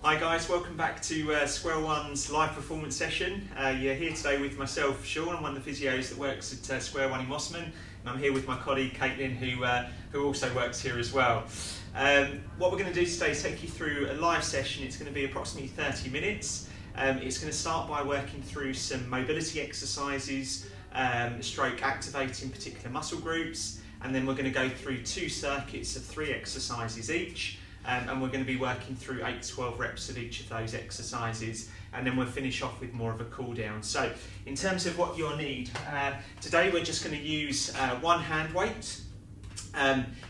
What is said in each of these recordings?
Hi guys, welcome back to Square One's live performance session. You're here today with myself, Shaun. I'm one of the physios that works at Square One in Mosman, and I'm here with my colleague Kaitlyn, who also works here as well. What we're going to do today is take you through a live session. It's going to be approximately 30 minutes. It's going to start by working through some mobility exercises, stroke activating particular muscle groups, and then we're going to go through 2 circuits of 3 exercises each. And we're going to be working through 8 to 12 reps of each of those exercises, and then we'll finish off with more of a cool down. So in terms of what you'll need, today we're just going to use 1 hand weight.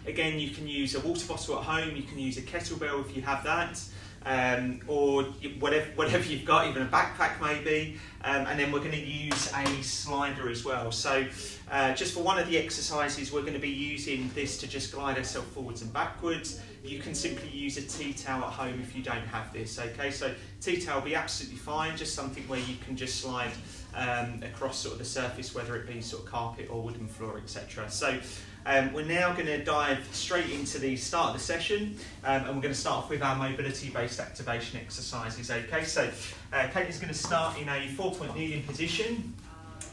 Again, you can use a water bottle at home, you can use a kettlebell if you have that, or whatever you've got, even a backpack maybe, and then we're going to use a slider as well. So just for one of the exercises, we're going to be using this to just glide ourselves forwards and backwards. You can simply use a tea towel at home if you don't have this, okay? So tea towel will be absolutely fine, just something where you can just slide across sort of the surface, whether it be sort of carpet or wooden floor, etc. So we're now going to dive straight into the start of the session, and we're going to start off with our mobility-based activation exercises, okay? So Kaitlyn's going to start in a 4-point kneeling position,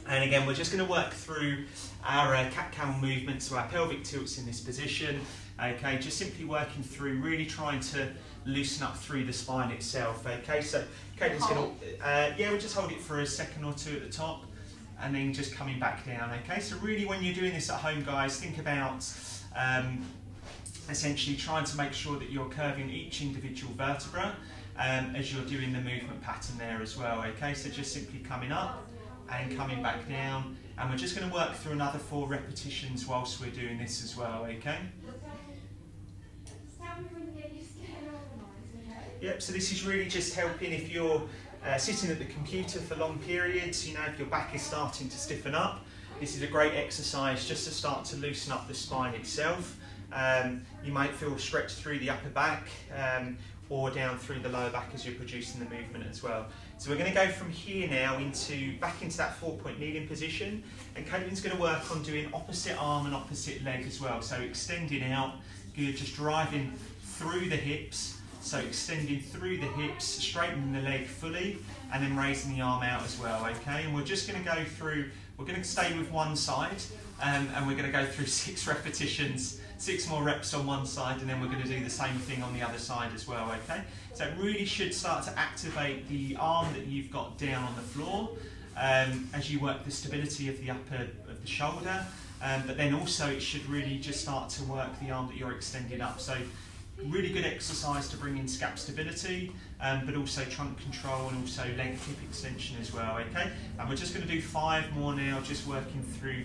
and again we're just going to work through our cat-camel movement, so our pelvic tilts in this position, okay? Just simply working through, really trying to loosen up through the spine itself, okay? So Kaitlyn's going to, we'll just hold it for a second or 2 at the top, and then just coming back down, okay? So really when you're doing this at home, guys, think about essentially trying to make sure that you're curving each individual vertebra as you're doing the movement pattern there as well, okay? So just simply coming up and coming back down, and we're just going to work through another 4 repetitions whilst we're doing this as well, okay? Yep, so this is really just helping if you're sitting at the computer for long periods, you know, if your back is starting to stiffen up. This is a great exercise just to start to loosen up the spine itself. You might feel stretched through the upper back or down through the lower back as you're producing the movement as well. So we're going to go from here now back into that 4-point kneeling position, and Kaitlyn's going to work on doing opposite arm and opposite leg as well. So extending out, good, just driving through the hips. So extending through the hips, straightening the leg fully, and then raising the arm out as well, okay? And we're just going to go through, we're going to stay with one side, and we're going to go through 6 repetitions, 6 more reps on one side, and then we're going to do the same thing on the other side as well, okay? So it really should start to activate the arm that you've got down on the floor as you work the stability of the upper of the shoulder, but then also it should really just start to work the arm that you're extending up. So really good exercise to bring in scap stability, but also trunk control and also leg hip extension as well, okay? And we're just going to do 5 more now, just working through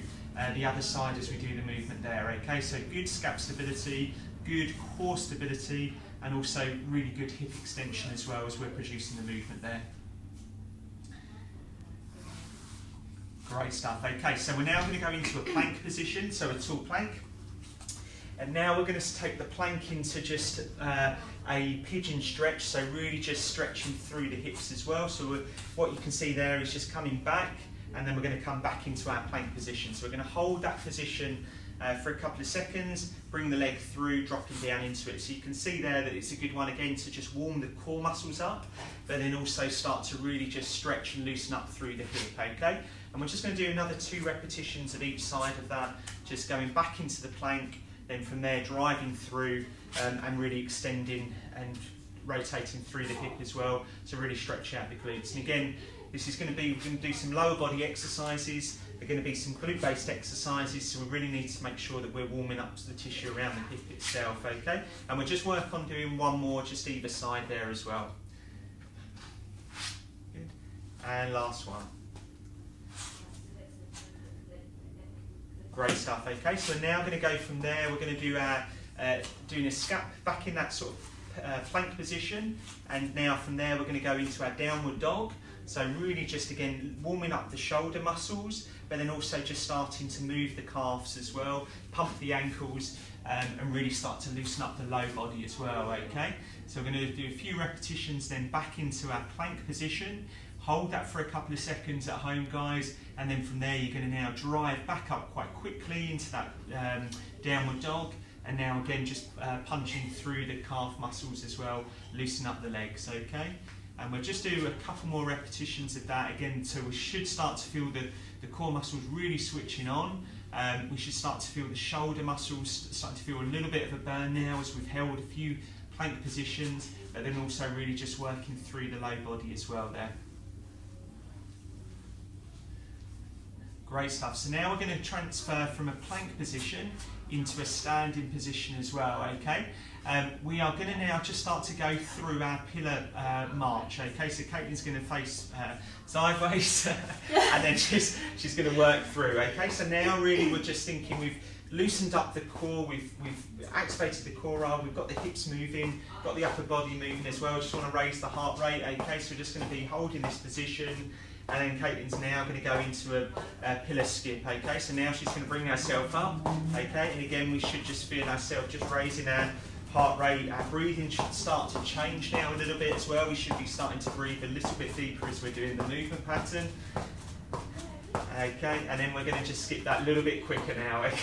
the other side as we do the movement there, okay? So good scap stability, good core stability, and also really good hip extension as well as we're producing the movement there. Great stuff, okay, so we're now going to go into a plank position, so a tall plank. And now we're going to take the plank into just a pigeon stretch, so really just stretching through the hips as well. So what you can see there is just coming back, and then we're going to come back into our plank position. So we're going to hold that position for a couple of seconds, bring the leg through, dropping down into it. So you can see there that it's a good one again to just warm the core muscles up, but then also start to really just stretch and loosen up through the hip, okay? And we're just going to do another 2 repetitions of each side of that, just going back into the plank, then from there driving through and really extending and rotating through the hip as well, so really stretch out the glutes. And again, this is going to be, we're going to do some lower body exercises, they're going to be some glute based exercises, so we really need to make sure that we're warming up to the tissue around the hip itself, okay? And we'll just work on doing 1 more just either side there as well. Good. And last one. Great stuff, okay, so now we're going to go from there, we're going to do our, doing a scap back in that sort of plank position, and now from there we're going to go into our downward dog, so really just again warming up the shoulder muscles, but then also just starting to move the calves as well, pump the ankles, and really start to loosen up the low body as well, okay? So we're going to do a few repetitions, then back into our plank position. Hold that for a couple of seconds at home, guys, and then from there you're going to now drive back up quite quickly into that downward dog, and now again just punching through the calf muscles as well, loosen up the legs, okay? And we'll just do a couple more repetitions of that again, so we should start to feel the core muscles really switching on. We should start to feel the shoulder muscles starting to feel a little bit of a burn now as we've held a few plank positions, but then also really just working through the low body as well there. Great stuff. So now we're going to transfer from a plank position into a standing position as well, okay? We are going to now just start to go through our pillar march, okay? So Kaitlyn's going to face sideways and then she's going to work through, okay? So now really we're just thinking we've loosened up the core, we've activated the core arm, we've got the hips moving, got the upper body moving as well. Just want to raise the heart rate, okay? So we're just going to be holding this position, and then Kaitlyn's now going to go into a pillar skip, okay? So now she's going to bring herself up, okay? And again, we should just feel ourselves just raising our heart rate. Our breathing should start to change now a little bit as well. We should be starting to breathe a little bit deeper as we're doing the movement pattern. Okay, and then we're going to just skip that a little bit quicker now, okay?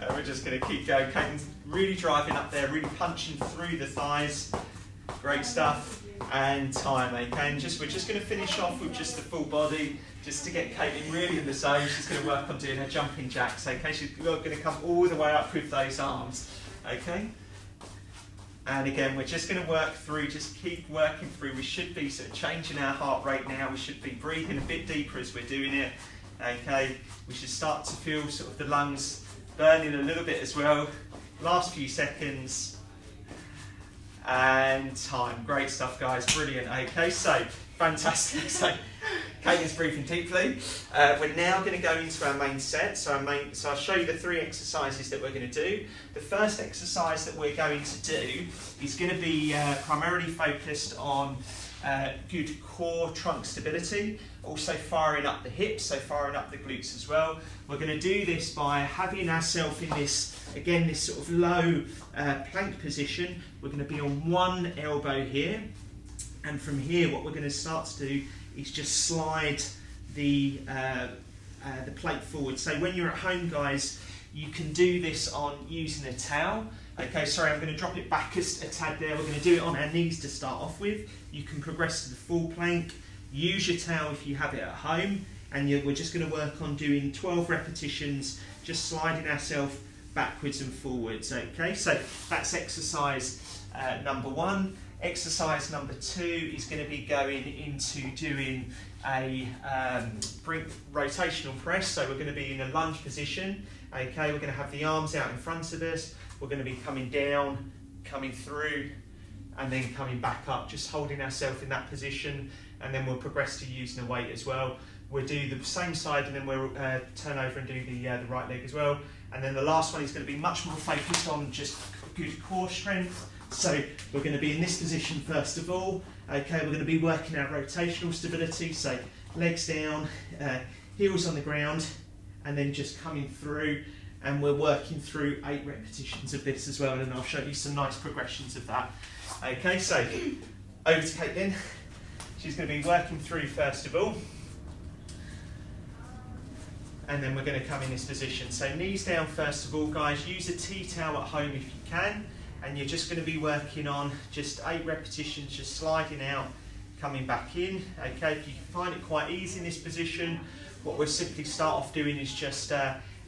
We're just going to keep going. Kaitlyn's really driving up there, really punching through the thighs. Great stuff. And time, okay? And we're just going to finish off with just the full body, just to get Kaitlyn really in the zone. She's going to work on doing her jumping jacks, okay? She's going to come all the way up with those arms, okay? And again, we're just going to work through, just keep working through. We should be sort of changing our heart rate now. We should be breathing a bit deeper as we're doing it, okay? We should start to feel sort of the lungs burning a little bit as well. Last few seconds. And time. Great stuff, guys. Brilliant. Okay, so fantastic. So Kaitlyn's breathing deeply. We're now going to go into our main set. So I'll show you the 3 exercises that we're going to do. The first exercise that we're going to do is going to be primarily focused on good core trunk stability, also firing up the hips, so firing up the glutes as well. We're going to do this by having ourselves in this, again, this sort of low plank position. We're going to be on one elbow here, and from here what we're going to start to do is just slide the plate forward. So when you're at home, guys, you can do this on using a towel. Okay, sorry, I'm going to drop it back a tad there. We're going to do it on our knees to start off with. You can progress to the full plank. Use your towel if you have it at home, and we're just going to work on doing 12 repetitions, just sliding ourselves backwards and forwards. Okay, so that's exercise number 1. Exercise number 2 is going to be going into doing a rotational press. So we're going to be in a lunge position. Okay, we're going to have the arms out in front of us. We're going to be coming down, coming through, and then coming back up, just holding ourselves in that position, and then we'll progress to using the weight as well. We'll do the same side, and then we'll turn over and do the right leg as well. And then the last one is going to be much more focused on just good core strength. So we're going to be in this position first of all. Okay, we're going to be working our rotational stability, so legs down, heels on the ground, and then just coming through. And we're working through 8 repetitions of this as well, and I'll show you some nice progressions of that. Okay, so over to Kaitlyn. She's going to be working through first of all, and then we're going to come in this position. So knees down first of all, guys. Use a tea towel at home if you can, and you're just going to be working on just 8 repetitions, just sliding out, coming back in. Okay, if you find it quite easy in this position, what we'll simply start off doing is just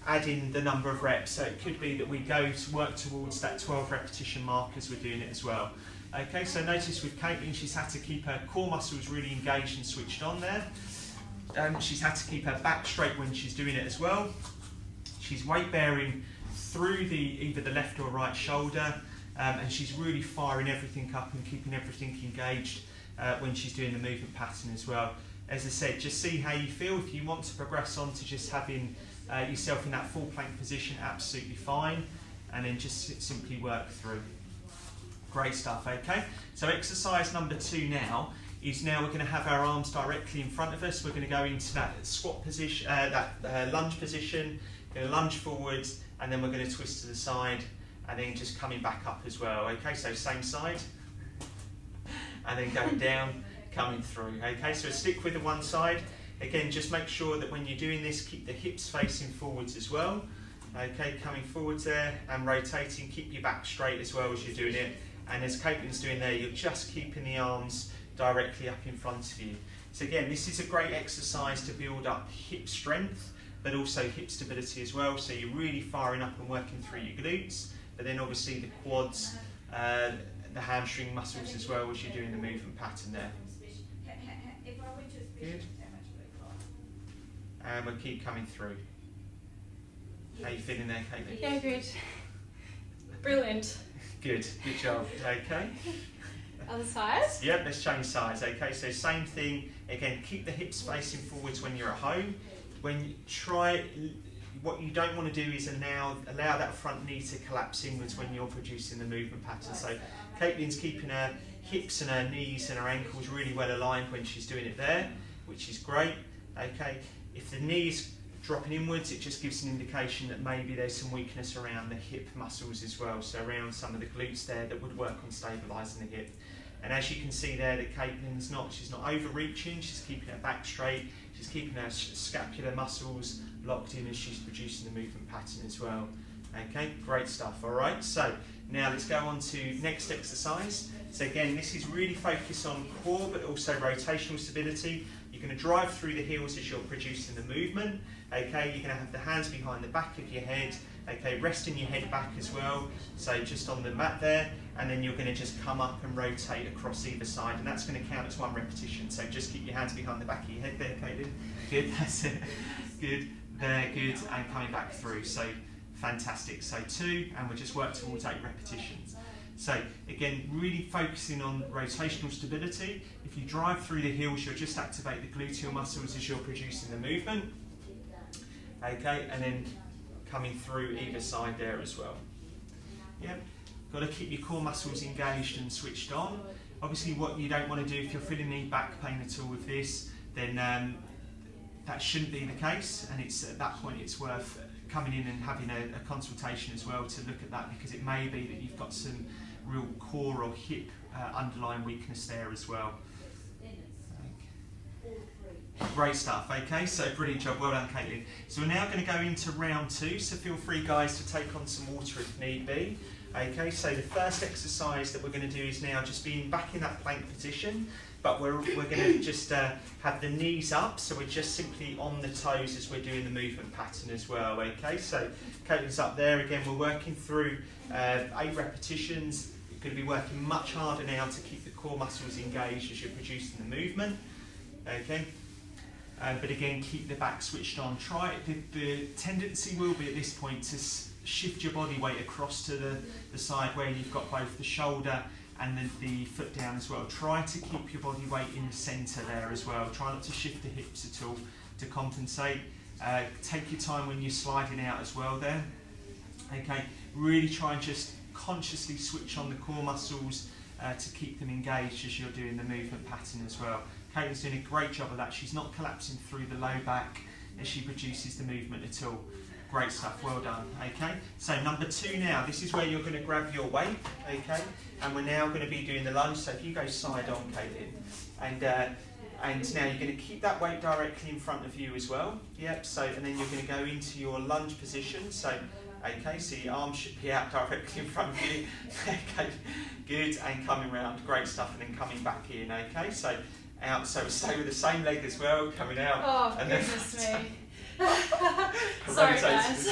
adding the number of reps. So it could be that we go to work towards that 12 repetition mark as we're doing it as well. Okay, so notice with Kaitlyn, she's had to keep her core muscles really engaged and switched on there. She's had to keep her back straight when she's doing it as well. She's weight bearing through either the left or right shoulder, and she's really firing everything up and keeping everything engaged when she's doing the movement pattern as well. As I said, just see how you feel. If you want to progress on to just having yourself in that full plank position, absolutely fine, and then just simply work through. Great stuff. Okay, so exercise number 2 now is we're going to have our arms directly in front of us. We're going to go into that squat position, lunge position. We're going to lunge forwards, and then we're going to twist to the side, and then just coming back up as well. Okay, so same side, and then going down, coming through. Okay, so stick with the one side. Again, just make sure that when you're doing this, keep the hips facing forwards as well. Okay, coming forwards there and rotating, keep your back straight as well as you're doing it. And as Kaitlyn's doing there, you're just keeping the arms directly up in front of you. So again, this is a great exercise to build up hip strength, but also hip stability as well. So you're really firing up and working through your glutes, but then obviously the quads, the hamstring muscles as well as you're doing the movement pattern there. Good. And we'll keep coming through. How are you feeling there, Kaitlyn? Yeah, good. Brilliant. Good job. Okay. Other side? Yep, let's change sides. Okay, so same thing. Again, keep the hips facing forwards when you're at home. When you try, what you don't want to do is allow that front knee to collapse inwards when you're producing the movement pattern. So Kaitlyn's keeping her hips and her knees and her ankles really well aligned when she's doing it there, which is great. Okay, if the knee's dropping inwards, it just gives an indication that maybe there's some weakness around the hip muscles as well, so around some of the glutes there that would work on stabilising the hip. And as you can see there, that she's not overreaching, she's keeping her back straight, she's keeping her scapular muscles locked in as she's producing the movement pattern as well. Okay, great stuff. All right, so now let's go on to next exercise. So again, this is really focused on core, but also rotational stability. You're going to drive through the heels as you're producing the movement. Okay, you're going to have the hands behind the back of your head. Okay, resting your head back as well. So just on the mat there, and then you're going to just come up and rotate across either side, and that's going to count as one repetition. So just keep your hands behind the back of your head there, Kaitlyn. Good, that's it. Good, there, good, and coming back through. So fantastic. So 2, and we'll just work towards 8 repetitions. So again, really focusing on rotational stability. If you drive through the heels, you'll just activate the gluteal muscles as you're producing the movement. Okay, and then coming through either side there as well. Yep, got to keep your core muscles engaged and switched on. Obviously what you don't want to do if you're feeling any back pain at all with this, then that shouldn't be the case, and it's at that point it's worth coming in and having a consultation as well to look at that, because it may be that you've got some real core or hip underlying weakness there as well. Great stuff. Okay, so brilliant job, well done, Kaitlyn. So we're now going to go into round 2, so feel free guys to take on some water if need be. Okay, so the first exercise that we're going to do is now just being back in that plank position, but we're going to just have the knees up, so we're just simply on the toes as we're doing the movement pattern as well. Okay, so Kaitlyn's up there again, we're working through 8 repetitions. You're going to be working much harder now to keep the core muscles engaged as you're producing the movement. Okay. But again, keep the back switched on. The tendency will be at this point to shift your body weight across to the side where you've got both the shoulder and the foot down as well. Try to keep your body weight in the centre there as well. Try not to shift the hips at all to compensate. Take your time when you're sliding out as well there. Okay, really try and just consciously switch on the core muscles to keep them engaged as you're doing the movement pattern as well. Kaitlyn's doing a great job of that. She's not collapsing through the low back as she produces the movement at all. Great stuff, well done. Okay, so number 2 now, this is where you're going to grab your weight, okay, and we're now going to be doing the lunge. So if you go side on, Kaitlyn, and now you're going to keep that weight directly in front of you as well. Yep, so, and then you're going to go into your lunge position. So, okay, so your arms should be out directly in front of you. Okay, good, and coming round, great stuff, and then coming back in, okay, so out, so stay with the same leg as well, coming out. Oh, and goodness then, me. Sorry, guys.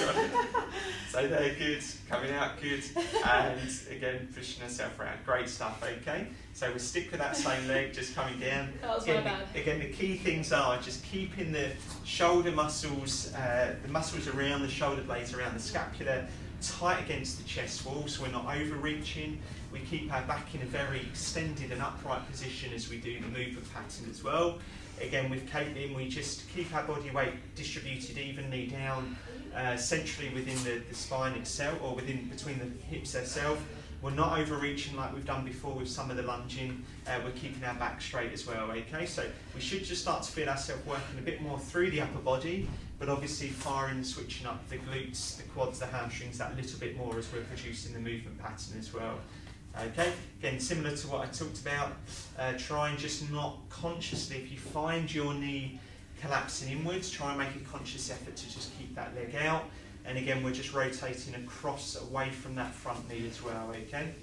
So there, good, coming out, good, and again, pushing herself around, great stuff, okay? So we'll stick with that same leg, just coming down. That was again, my bad. Again, the key things are just keeping the shoulder muscles, the muscles around the shoulder blades, around the scapula, tight against the chest wall, so we're not overreaching. We keep our back in a very extended and upright position as we do the movement pattern as well. Again, with Kaitlyn, we just keep our body weight distributed evenly down centrally within the spine itself, or between the hips itself. We're not overreaching like we've done before with some of the lunging. We're keeping our back straight as well, okay? So we should just start to feel ourselves working a bit more through the upper body, but obviously firing and switching up the glutes, the quads, the hamstrings that little bit more as we're producing the movement pattern as well. Okay, again, similar to what I talked about, try and just not consciously, if you find your knee collapsing inwards. Try and make a conscious effort to just keep that leg out. And again, we're just rotating across away from that front knee as well, okay?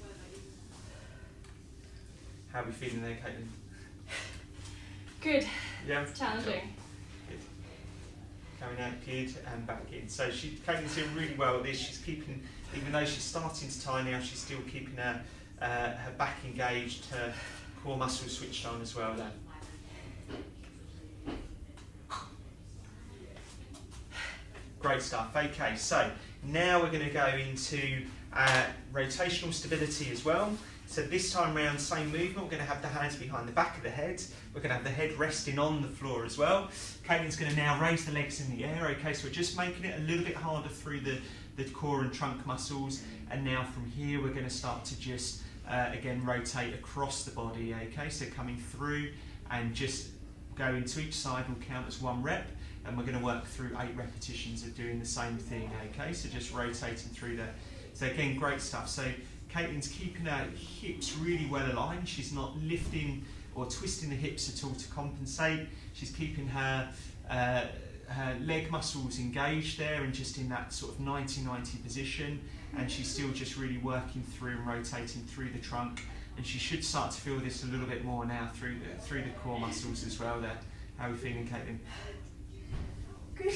How are we feeling there, Kaitlyn? Good. Yeah? It's challenging. Good. Coming out good and back in. So Kaitlyn's doing really well at this. She's keeping, even though she's starting to tie now, she's still keeping her back engaged, her core muscles switched on as well there. Great stuff. Okay, so now we're going to go into rotational stability as well. So this time round, same movement, we're going to have the hands behind the back of the head. We're going to have the head resting on the floor as well. Kaitlyn's going to now raise the legs in the air. Okay, so we're just making it a little bit harder through the core and trunk muscles. And now from here, we're going to start to just, again, rotate across the body. Okay, so coming through and just going to each side will count as 1 rep. And we're going to work through 8 repetitions of doing the same thing, okay? So just rotating through that. So again, great stuff. So Kaitlyn's keeping her hips really well aligned. She's not lifting or twisting the hips at all to compensate. She's keeping her leg muscles engaged there and just in that sort of 90-90 position. And she's still just really working through and rotating through the trunk. And she should start to feel this a little bit more now through the core muscles as well there. How are we feeling, Kaitlyn? Good.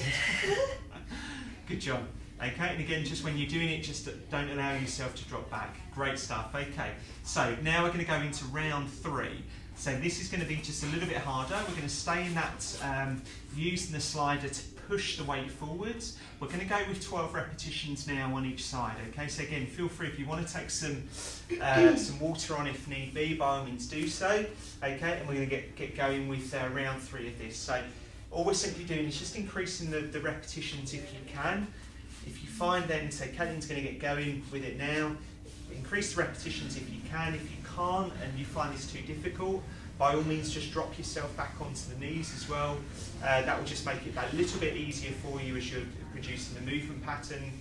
Good job. Okay, and again, just when you're doing it, just don't allow yourself to drop back. Great stuff. Okay, so now we're going to go into round 3. So this is going to be just a little bit harder. We're going to stay in that, using the slider to push the weight forwards. We're going to go with 12 repetitions now on each side. Okay, so again, feel free if you want to take some water on if need be, by all means do so. Okay, and we're going to get going with round 3 of this. So all we're simply doing is just increasing the repetitions if you can. If you find then, so Kaitlyn's going to get going with it now, increase the repetitions if you can. If you can't and you find this too difficult, by all means just drop yourself back onto the knees as well. That will just make it that little bit easier for you as you're producing the movement pattern.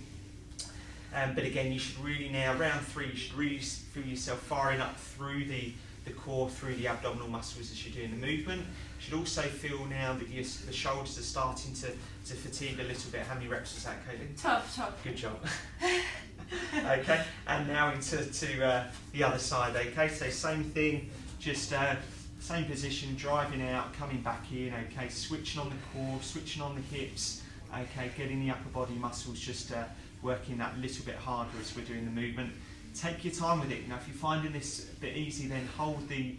But again, you should really now, round 3, you should really feel yourself firing up through the core, through the abdominal muscles as you're doing the movement. You should also feel now that the shoulders are starting to fatigue a little bit. How many reps was that, Kaitlyn? 12. Good job. Okay, and now into the other side. Okay, so same thing, just same position, driving out, coming back in. Okay, switching on the core, switching on the hips. Okay, getting the upper body muscles just working that little bit harder as we're doing the movement. Take your time with it. Now, if you're finding this a bit easy, then hold the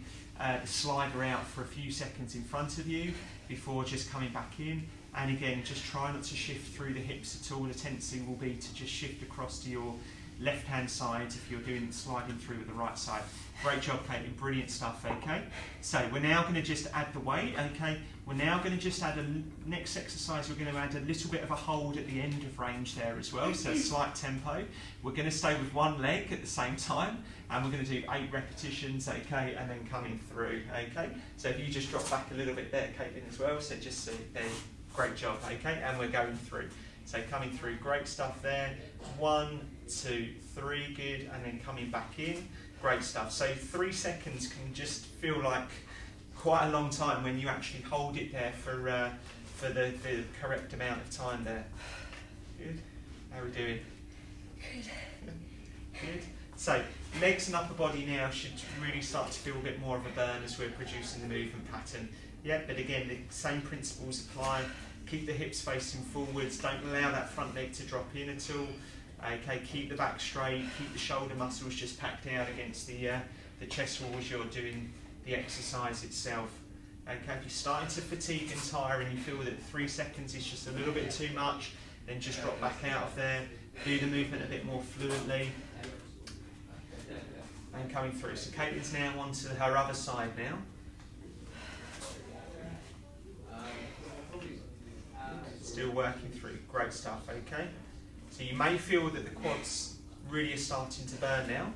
slider out for a few seconds in front of you before just coming back in. And again, just try not to shift through the hips at all. The tendency will be to just shift across to your left-hand side if you're doing sliding through with the right side. Great job, Kaitlyn. Brilliant stuff, okay? So we're now going to just add the weight, okay? We're now going to just add next exercise, we're going to add a little bit of a hold at the end of range there as well, so slight tempo. We're going to stay with one leg at the same time, and we're going to do 8 repetitions, okay, and then coming through, okay? So if you just drop back a little bit there, Kaitlyn, as well, so just there, great job, okay? And we're going through. So coming through, great stuff there. 1, 2, 3, good, and then coming back in. Great stuff. So 3 seconds can just feel like quite a long time when you actually hold it there for the correct amount of time there. Good. How are we doing? Good. Good. So legs and upper body now should really start to feel a bit more of a burn as we're producing the movement pattern. Yeah, but again, the same principles apply. Keep the hips facing forwards. Don't allow that front leg to drop in at all. Okay, keep the back straight. Keep the shoulder muscles just packed out against the chest wall as you're doing the exercise itself. Okay, if you're starting to fatigue and tire and you feel that 3 seconds is just a little bit too much, then just drop back out of there. Do the movement a bit more fluently. And coming through. So Kaitlyn's now onto her other side now. Still working through. Great stuff, okay? So you may feel that the quads really are starting to burn now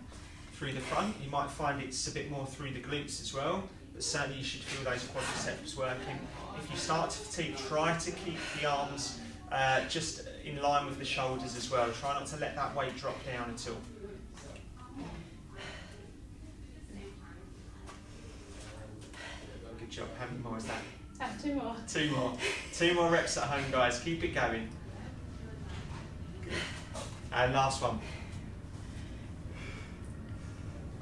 through the front. You might find it's a bit more through the glutes as well, but certainly you should feel those quadriceps working. If you start to fatigue, try to keep the arms just in line with the shoulders as well. Try not to let that weight drop down at all. Good job. How many more is that? 2 more. 2 more. 2 more reps at home, guys. Keep it going. Good. And last one.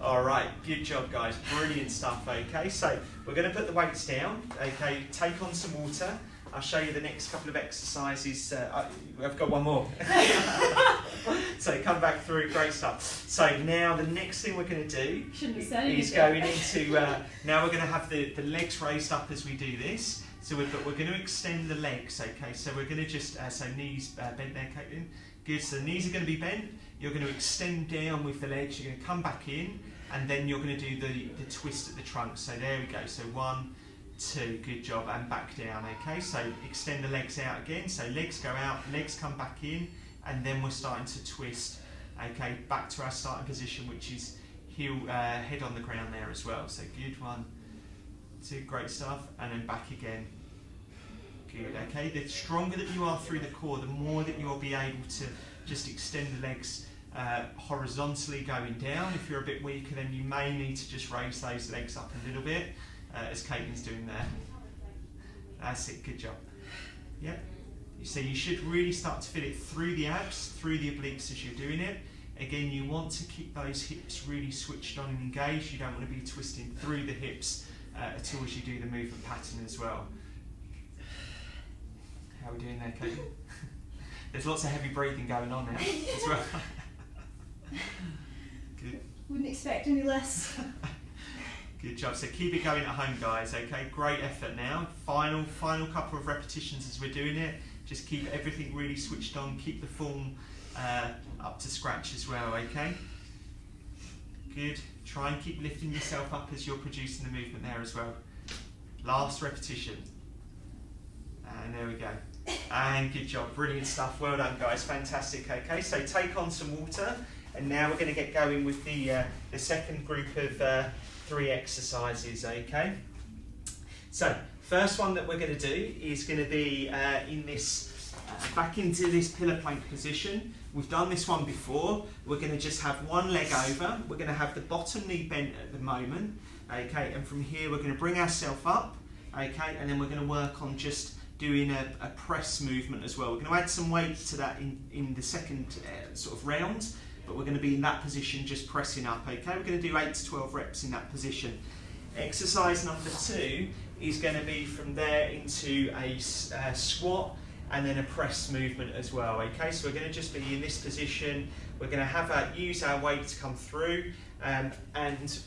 All right, good job, guys. Brilliant stuff. Okay, so we're going to put the weights down. Okay, take on some water. I'll show you the next couple of exercises. I've got one more. So come back through, great stuff. So now the next thing we're going to do is going into, now we're going to have the legs raised up as we do this. So we're going to extend the legs, okay? So we're going to just, so knees bent there, Kaitlyn. Good, so the knees are going to be bent. You're going to extend down with the legs. You're going to come back in, and then you're going to do the twist at the trunk. So there we go. So 1, 2, good job, and back down, okay? So extend the legs out again. So legs go out, legs come back in, and then we're starting to twist, okay? Back to our starting position, which is heel, head on the ground there as well. So good, 1, 2, great stuff, and then back again. Good, okay? The stronger that you are through the core, the more that you'll be able to just extend the legs horizontally going down. If you're a bit weaker, then you may need to just raise those legs up a little bit, as Kaitlyn's doing there. That's it, good job. Yep. So you should really start to feel it through the abs, through the obliques as you're doing it. Again, you want to keep those hips really switched on and engaged. You don't want to be twisting through the hips at all as you do the movement pattern as well. How are we doing there, Kaitlyn? There's lots of heavy breathing going on now as well. Good. Wouldn't expect any less. Good job. So keep it going at home, guys. Okay, great effort now. Final couple of repetitions as we're doing it. Just keep everything really switched on. Keep the form up to scratch as well. Okay. Good. Try and keep lifting yourself up as you're producing the movement there as well. Last repetition. And there we go. And good job, brilliant stuff, well done guys, fantastic. Okay, so take on some water, and now we're going to get going with the second group of 3 exercises, okay? So, first one that we're going to do is going to be in this, back into this pillar plank position. We've done this one before. We're going to just have one leg over, we're going to have the bottom knee bent at the moment, okay, and from here we're going to bring ourselves up, okay, and then we're going to work on just doing a press movement as well. We're going to add some weight to that in the second sort of round, but we're going to be in that position just pressing up, okay? We're going to do 8 to 12 reps in that position. Exercise number 2 is going to be from there into a squat and then a press movement as well, okay? So we're going to just be in this position. We're going to use our weight to come through, and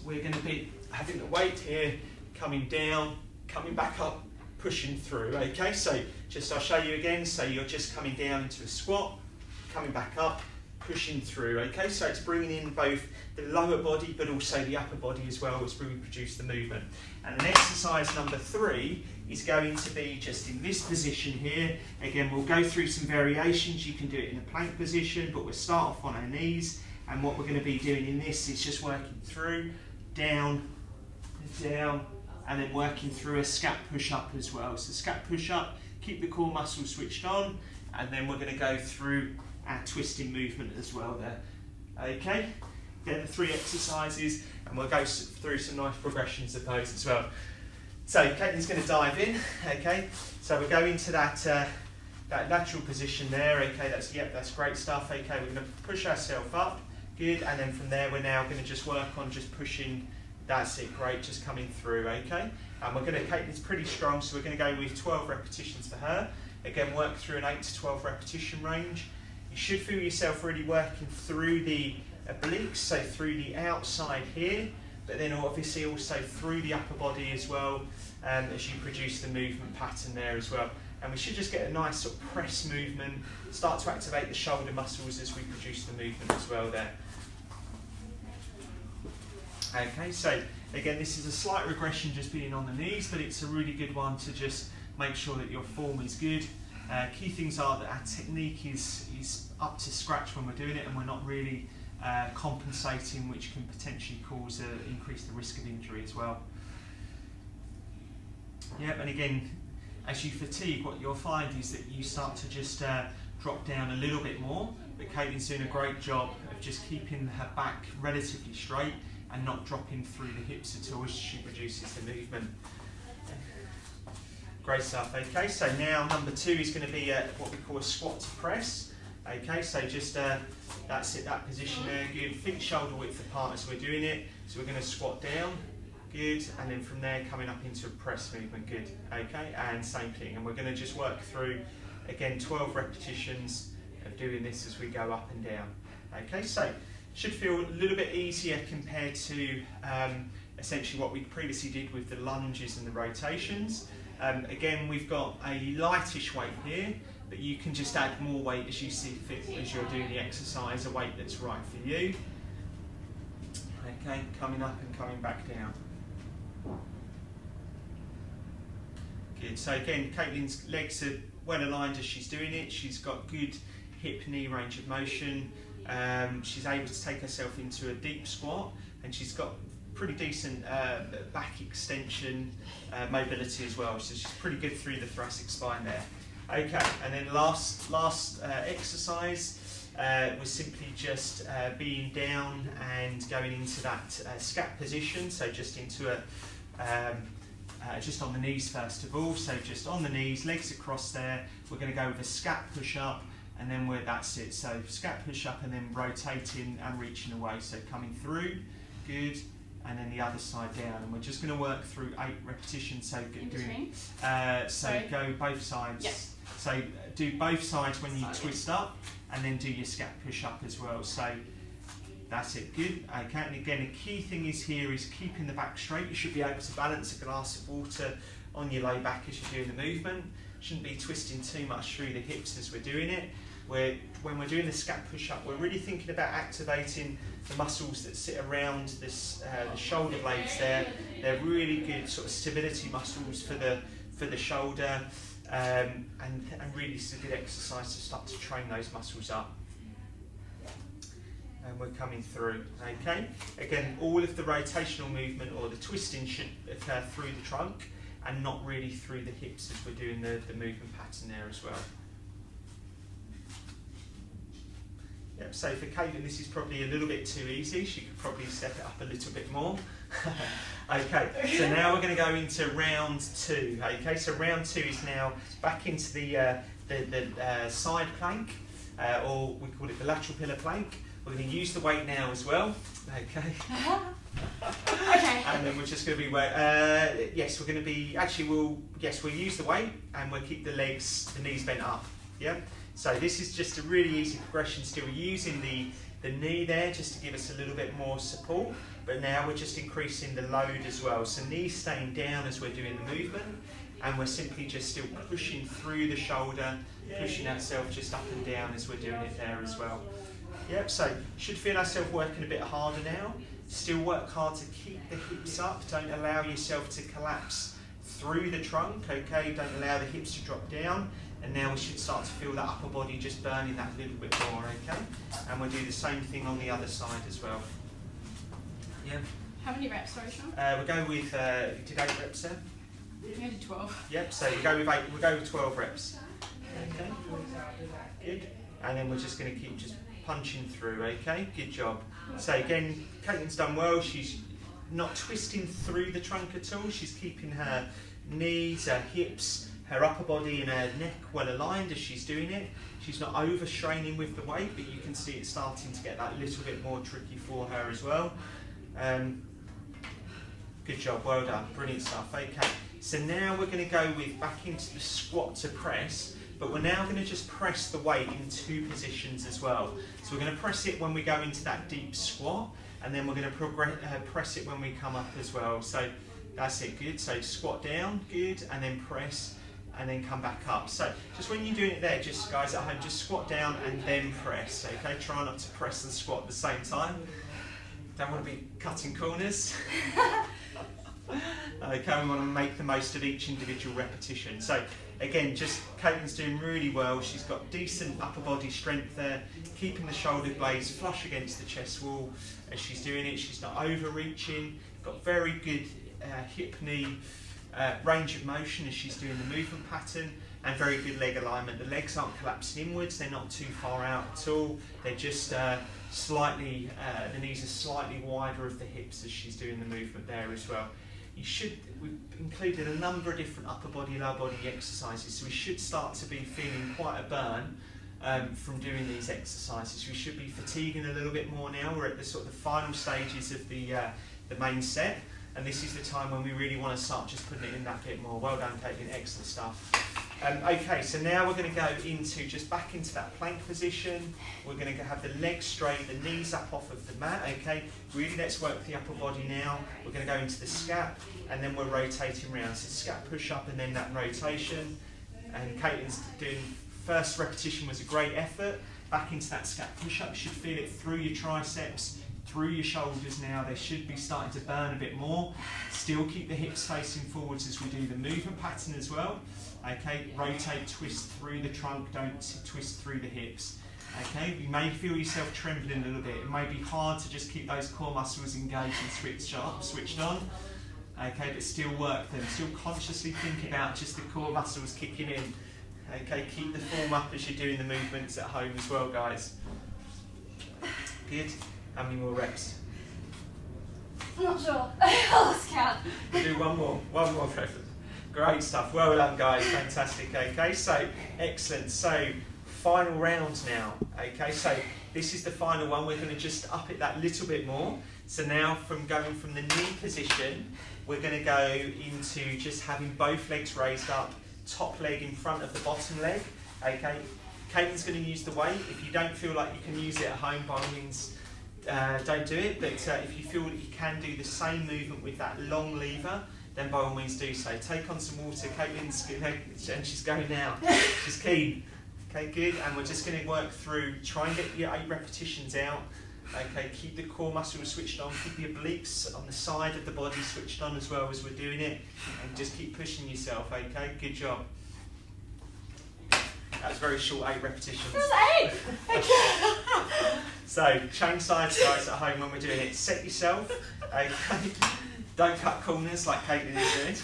we're going to be having the weight here, coming down, coming back up, pushing through, okay? So I'll show you again. So you're just coming down into a squat, coming back up, pushing through, okay? So it's bringing in both the lower body but also the upper body as well as we produce the movement. And then exercise number 3 is going to be just in this position here. Again, we'll go through some variations. You can do it in a plank position, but we'll start off on our knees. And what we're going to be doing in this is just working through, down, down, and then working through a scat push-up as well. So scat push-up, keep the core muscles switched on, and then we're going to go through our twisting movement as well there. Okay, they're the 3 exercises, and we'll go through some nice progressions of those as well. So Kaitlyn's going to dive in, okay? So we're going to that lateral position there, okay? That's great stuff, okay? We're going to push ourselves up, good, and then from there we're now going to just work on just pushing. That's it, great, just coming through, okay? And Kaitlyn's pretty strong, so we're going to go with 12 repetitions for her. Again, work through an 8 to 12 repetition range. You should feel yourself really working through the obliques, so through the outside here, but then obviously also through the upper body as well, as you produce the movement pattern there as well. And we should just get a nice sort of press movement, start to activate the shoulder muscles as we produce the movement as well there. Okay, so again, this is a slight regression just being on the knees, but it's a really good one to just make sure that your form is good. Key things are that our technique is up to scratch when we're doing it, and we're not really compensating, which can potentially increase the risk of injury as well. Yep, and again, as you fatigue, what you'll find is that you start to just drop down a little bit more, but Kaitlyn's doing a great job of just keeping her back relatively straight and not dropping through the hips at all as she produces the movement. Great stuff. Okay, so now number 2 is going to be what we call a squat to press. Okay, so just that's it, that position there. Good. Feet shoulder width apart as we're doing it. So we're going to squat down. Good, and then from there coming up into a press movement. Good. Okay, and same thing. And we're going to just work through again 12 repetitions of doing this as we go up and down. Okay, so should feel a little bit easier compared to essentially what we previously did with the lunges and the rotations. Again, we've got a lightish weight here, but you can just add more weight as you see fit as you're doing the exercise, a weight that's right for you. Okay, coming up and coming back down. Good. So again, Kaitlyn's legs are well aligned as she's doing it. She's got good hip-knee range of motion. She's able to take herself into a deep squat, and she's got pretty decent back extension mobility as well. So she's pretty good through the thoracic spine there. Okay, and then last exercise was simply just being down and going into that scat position. So just into a just on the knees first of all. So just on the knees, legs across there. We're going to go with a scat push up, and then that's it. So scat push up and then rotating and reaching away. So coming through, good, and then the other side down. And we're just going to work through 8 repetitions. So go both sides. Yes. So do both sides when you twist up, and then do your scat push up as well. So that's it, good. Okay, and again, the key thing is keeping the back straight. You should be able to balance a glass of water on your low back as you're doing the movement. Shouldn't be twisting too much through the hips as we're doing it. When we're doing the scat push up, we're really thinking about activating the muscles that sit around this, the shoulder blades there. They're really good sort of stability muscles for the shoulder, and really it's a good exercise to start to train those muscles up. And we're coming through, okay? Again, all of the rotational movement or the twisting should occur through the trunk and not really through the hips as we're doing the movement pattern there as well. Yep, so for Kaitlyn, this is probably a little bit too easy. She could probably step it up a little bit more. Okay, so now we're going to go into round 2. Okay, so round 2 is now back into the side plank, or we call it the lateral pillar plank. We're going to use the weight now as well. Okay. Okay. And then we're just going to be we'll use the weight and we'll keep the knees bent up. Yeah. So this is just a really easy progression. Still using the knee there just to give us a little bit more support, but now we're just increasing the load as well. So knees staying down as we're doing the movement, and we're simply just still pushing through the shoulder, pushing ourselves just up and down as we're doing it there as well. Yep, so should feel ourselves working a bit harder now. Still work hard to keep the hips up. Don't allow yourself to collapse through the trunk, okay? Don't allow the hips to drop down. And now we should start to feel that upper body just burning that little bit more, okay? And we'll do the same thing on the other side as well. Yeah. How many reps, sorry, Shaun? We'll go with, did 8 reps there? I did 12. Yep, so we'll go with 8, we'll go with 12 reps. Okay, good. And then we're just going to keep just punching through, okay? Good job. So again, Kaitlyn's done well. She's not twisting through the trunk at all. She's keeping her knees, her hips, her upper body and her neck well aligned as she's doing it. She's not overstraining with the weight, but you can see it starting to get that little bit more tricky for her as well. Good job, well done, brilliant stuff. Okay, so now we're going to go back into the squat to press, but we're now going to just press the weight in 2 positions as well. So we're going to press it when we go into that deep squat, and then we're going to press it when we come up as well. So that's it, good. So squat down, good, and then press, and then come back up. So just when you're doing it there, just guys at home, just squat down and then press, okay? Try not to press and squat at the same time. Don't want to be cutting corners. Okay, we want to make the most of each individual repetition. So again, just Kaitlyn's doing really well. She's got decent upper body strength there, keeping the shoulder blades flush against the chest wall as she's doing it. She's not overreaching, got very good hip-knee range of motion as she's doing the movement pattern, and very good leg alignment. The legs aren't collapsing inwards, they're not too far out at all. They're just slightly, the knees are slightly wider of the hips as she's doing the movement there as well. we've included a number of different upper body, lower body exercises, so we should start to be feeling quite a burn from doing these exercises. We should be fatiguing a little bit more now. We're at the sort of the final stages of the main set, and this is the time when we really want to start just putting it in that bit more. Well done, Kaitlyn, excellent stuff. Okay, so now we're going to go into just back into that plank position. We're going to have the legs straight, the knees up off of the mat. Okay, really let's work the upper body now. We're going to go into the scap, and then we're rotating round. So scap push up, and then that rotation. And Kaitlyn's doing first repetition was a great effort. Back into that scap push up. You should feel it through your triceps, through your shoulders now. They should be starting to burn a bit more. Still keep the hips facing forwards as we do the movement pattern as well. Okay, rotate, twist through the trunk, don't twist through the hips. Okay, you may feel yourself trembling a little bit. It may be hard to just keep those core muscles engaged and switched on. Okay, but still work them. Still consciously think about just the core muscles kicking in. Okay, keep the form up as you're doing the movements at home as well, guys. Good. How many more reps? I'm not sure. I'll lost count. Do one more rep. Great stuff. Well done, guys. Fantastic. Okay, so excellent. So final round now. Okay, so this is the final one. We're going to just up it that little bit more. So now from going from the knee position, we're going to go into just having both legs raised up, top leg in front of the bottom leg. Okay, Kaitlyn's going to use the weight. If you don't feel like you can use it at home, by all means, don't do it. But if you feel that you can do the same movement with that long lever, then by all means do so. Take on some water. Kaitlyn's and she's going now. She's keen. Okay, good. And we're just going to work through. Try and get your 8 repetitions out. Okay, keep the core muscles switched on. Keep your obliques on the side of the body switched on as well as we're doing it. And just keep pushing yourself. Okay, good job. That was very short 8 repetitions. That was 8. So change sides, guys, at home when we're doing it. Set yourself. Okay. Don't cut corners like Kaitlyn is doing.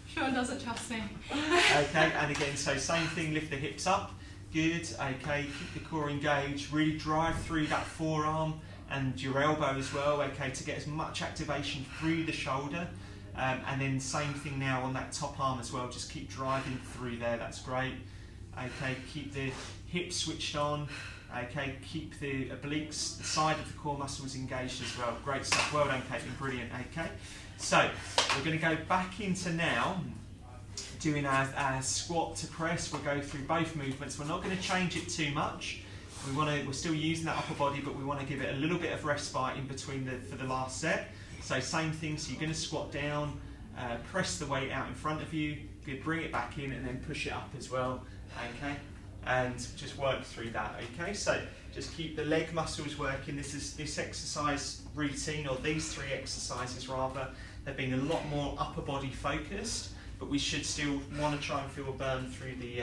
Shaun doesn't trust me. Okay, and again, so same thing, lift the hips up. Good, okay, keep the core engaged. Really drive through that forearm and your elbow as well, okay, to get as much activation through the shoulder. And then same thing now on that top arm as well, just keep driving through there, that's great. Okay, keep the hips switched on. Okay, keep the obliques, the side of the core muscles engaged as well. Great stuff, well done, Kaitlyn, brilliant, okay. So, we're going to go back into now doing our squat to press. We'll go through both movements. We're not going to change it too much. We're still using that upper body, but we want to give it a little bit of respite in between for the last set. So same thing, so you're going to squat down, press the weight out in front of you, bring it back in and then push it up as well, okay? And just work through that, okay? So just keep the leg muscles working. This exercise routine, or these 3 exercises rather, they've been a lot more upper body focused, but we should still want to try and feel a burn through the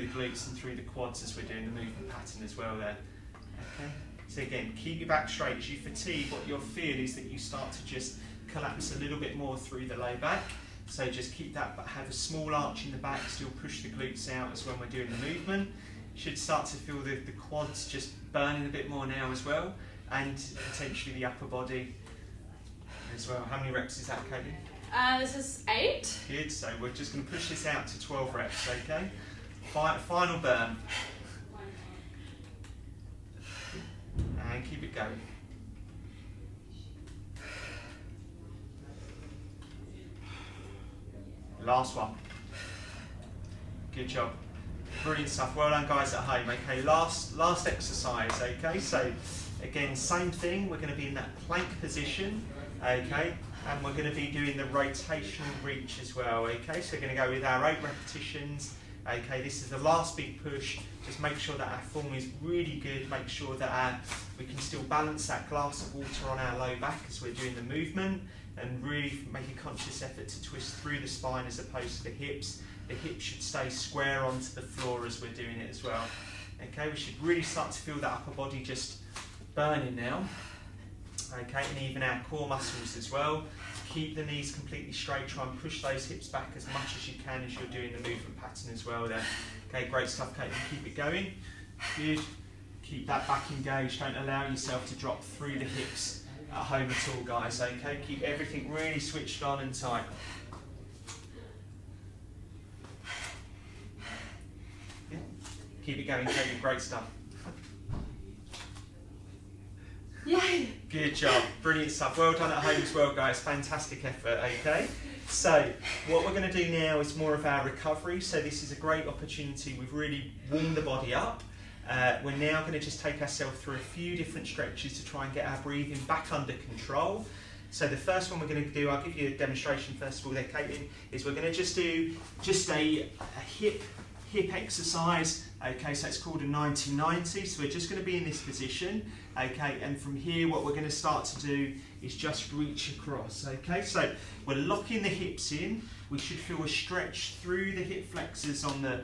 glutes and through the quads as we're doing the movement pattern as well there. Okay. So again, keep your back straight. As you fatigue, what you'll feel is that you start to just collapse a little bit more through the low back. So just keep that, but have a small arch in the back, still push the glutes out as when we're doing the movement. You should start to feel the quads just burning a bit more now as well, and potentially the upper body as well. How many reps is that, Kaitlyn? This is 8. Good, so we're just going to push this out to 12 reps, okay? Final burn. And keep it going. Last one. Good job. Brilliant stuff. Well done, guys at home. Okay, last exercise. Okay, so again, same thing. We're going to be in that plank position. Okay, and we're going to be doing the rotational reach as well. Okay, so we're going to go with our 8 repetitions. Okay, this is the last big push. Just make sure that our form is really good. Make sure that we can still balance that glass of water on our low back as we're doing the movement, and really make a conscious effort to twist through the spine as opposed to the hips. The hips should stay square onto the floor as we're doing it as well. Okay, we should really start to feel that upper body just burning now. Okay, and even our core muscles as well. Keep the knees completely straight. Try and push those hips back as much as you can as you're doing the movement pattern as well there. Okay, great stuff, Kaitlyn. Keep it going. Good. Keep that back engaged. Don't allow yourself to drop through the hips. at home at all, guys, okay? Keep everything really switched on and tight. Yeah. Keep it going, Kaitlyn, great stuff. Yeah. Good job, brilliant stuff. Well done at home as well, guys. Fantastic effort, okay? So, what we're going to do now is more of our recovery. So this is a great opportunity. We've really warmed the body up. We're now going to just take ourselves through a few different stretches to try and get our breathing back under control. So the first one we're going to do, I'll give you a demonstration first of all there, Kaitlyn, is we're going to just do a hip exercise. Okay, so it's called a 90-90. So we're just going to be in this position. Okay, and from here what we're going to start to do is just reach across. Okay, so we're locking the hips in. We should feel a stretch through the hip flexors on the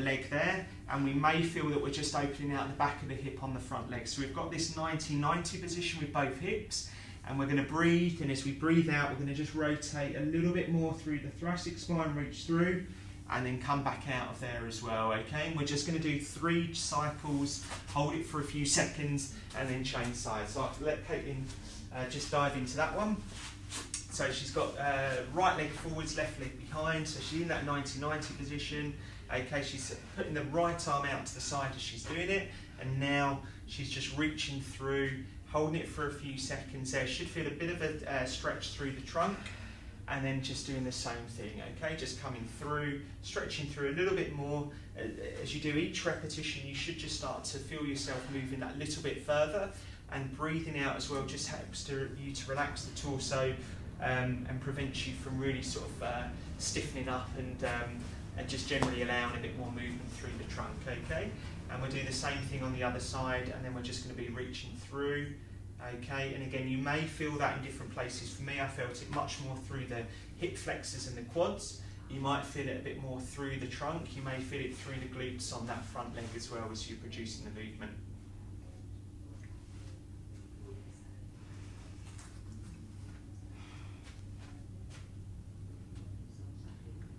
leg there, and we may feel that we're just opening out the back of the hip on the front leg. So we've got this 90-90 position with both hips, and we're going to breathe, and as we breathe out, we're going to just rotate a little bit more through the thoracic spine, reach through, and then come back out of there as well, okay? And we're just going to do 3 cycles, hold it for a few seconds, and then change sides. So I'll let Kaitlyn just dive into that one. So she's got right leg forwards, left leg behind, so she's in that 90-90 position. Okay, she's putting the right arm out to the side as she's doing it, and now she's just reaching through, holding it for a few seconds there. Should feel a bit of a stretch through the trunk, and then just doing the same thing, okay? Just coming through, stretching through a little bit more. As you do each repetition, you should just start to feel yourself moving that little bit further, and breathing out as well just helps you to relax the torso and prevents you from really sort of stiffening up and just generally allowing a bit more movement through the trunk, okay? And we'll do the same thing on the other side, and then we're just going to be reaching through. Okay, and again, you may feel that in different places. For me, I felt it much more through the hip flexors and the quads. You might feel it a bit more through the trunk. You may feel it through the glutes on that front leg as well as you're producing the movement.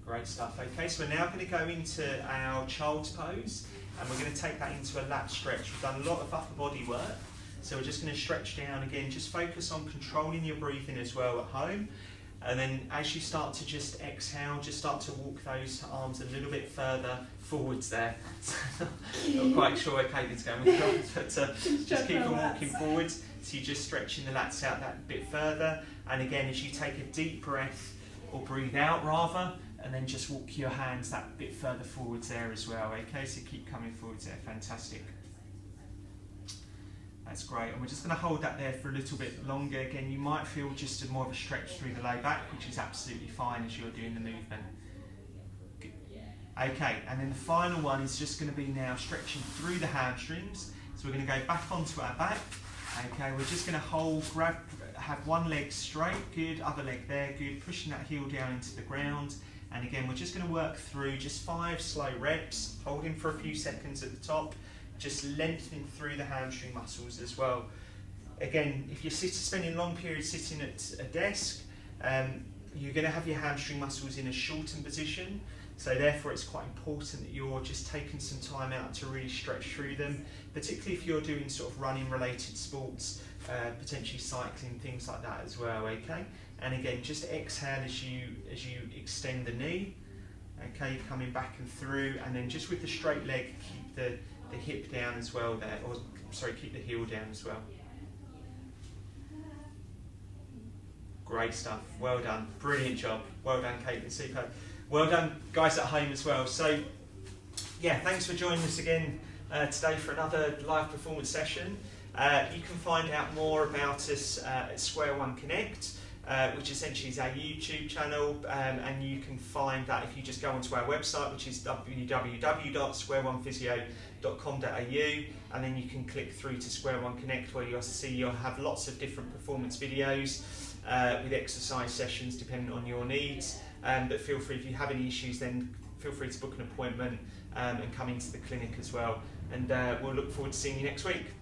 Great stuff. Okay, so we're now going to go into our child's pose, and we're going to take that into a lat stretch. We've done a lot of upper body work. So we're just going to stretch down again, just focus on controlling your breathing as well at home. And then as you start to just exhale, just start to walk those arms a little bit further forwards there. Not quite sure where Kaitlyn's going with that, but just keep on walking forwards. So you're just stretching the lats out that bit further. And again, as you take a deep breath, or breathe out rather, and then just walk your hands that bit further forwards there as well. Okay, so keep coming forwards there, fantastic. That's great, and we're just going to hold that there for a little bit longer. Again, you might feel just more of a stretch through the low back, which is absolutely fine as you're doing the movement. Good. Okay, and then the final one is just going to be now stretching through the hamstrings. So we're going to go back onto our back. Okay, we're just going to hold, grab, have one leg straight, good, other leg there, good, pushing that heel down into the ground. And again, we're just going to work through just 5 slow reps, holding for a few seconds at the top, just lengthening through the hamstring muscles as well. Again, if you're spending long periods sitting at a desk, you're going to have your hamstring muscles in a shortened position. So therefore it's quite important that you're just taking some time out to really stretch through them, particularly if you're doing sort of running related sports, potentially cycling, things like that as well, okay? And again, just exhale as you extend the knee, okay, coming back and through, and then just with the straight leg, keep the hip down as well there, or sorry, keep the heel down as well. Great stuff, well done, brilliant job, well done Kaitlyn, super. Well done guys at home as well. So yeah, thanks for joining us again today for another live performance session. You can find out more about us at Square One Connect, which essentially is our YouTube channel, and you can find that if you just go onto our website, which is www.squareonephysio.com.au, and then you can click through to Square One Connect, where you'll have lots of different performance videos with exercise sessions depending on your needs. But feel free, if you have any issues, then feel free to book an appointment and come into the clinic as well. And we'll look forward to seeing you next week.